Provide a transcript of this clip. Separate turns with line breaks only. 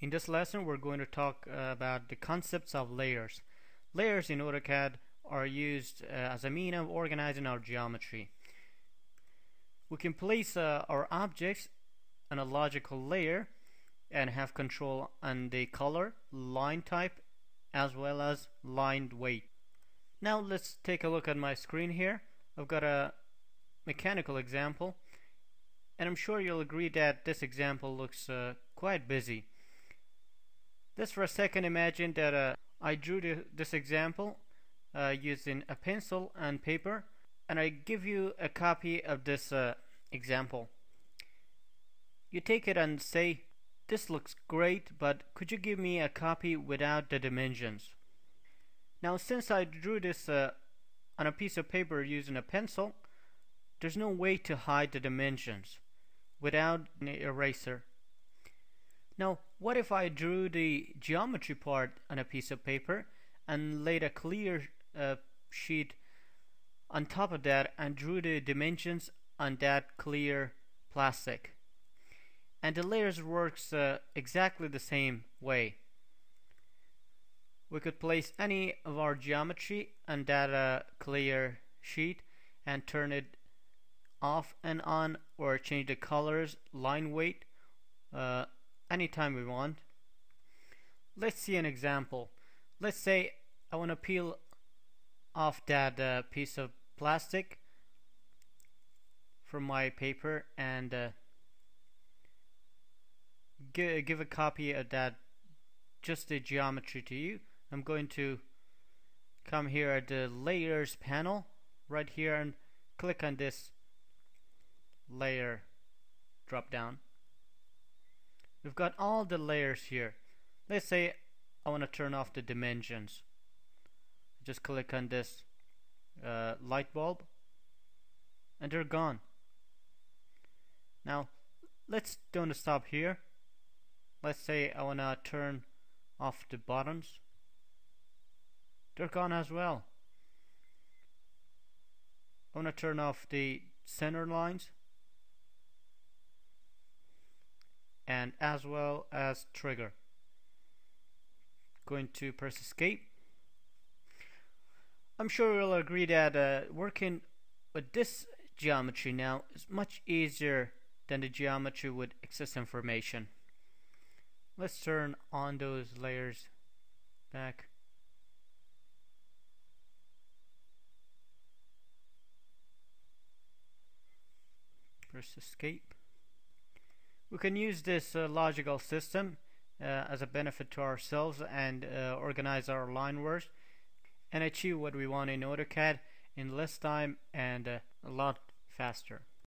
In this lesson we're going to talk about the concepts of layers. Layers in AutoCAD are used as a mean of organizing our geometry. We can place our objects on a logical layer and have control on the color, line type, as well as line weight. Now let's take a look at my screen here. I've got a mechanical example, and I'm sure you'll agree that this example looks quite busy. Let's for a second imagine that I drew this example using a pencil and paper, and I give you a copy of this example. You take it and say, "This looks great, but could you give me a copy without the dimensions?" Now, since I drew this on a piece of paper using a pencil, there's no way to hide the dimensions without an eraser. Now, what if I drew the geometry part on a piece of paper and laid a clear sheet on top of that and drew the dimensions on that clear plastic? And the layers works exactly the same way. We could place any of our geometry on that clear sheet and turn it off and on, or change the colors, line weight, anytime we want. Let's see an example. Let's say I want to peel off that piece of plastic from my paper and give a copy of that, just the geometry, to you. I'm going to come here at the layers panel right here and click on this layer drop down. We've got all the layers here. Let's say I want to turn off the dimensions. Just click on this light bulb and they're gone. Now don't stop here. Let's say I want to turn off the buttons. They're gone as well. I want to turn off the center lines and as well as trigger. Going to press escape. I'm sure you'll agree that working with this geometry now is much easier than the geometry with excess information. Let's turn on those layers back. Press escape. We can use this logical system as a benefit to ourselves and organize our line work and achieve what we want in AutoCAD in less time and a lot faster.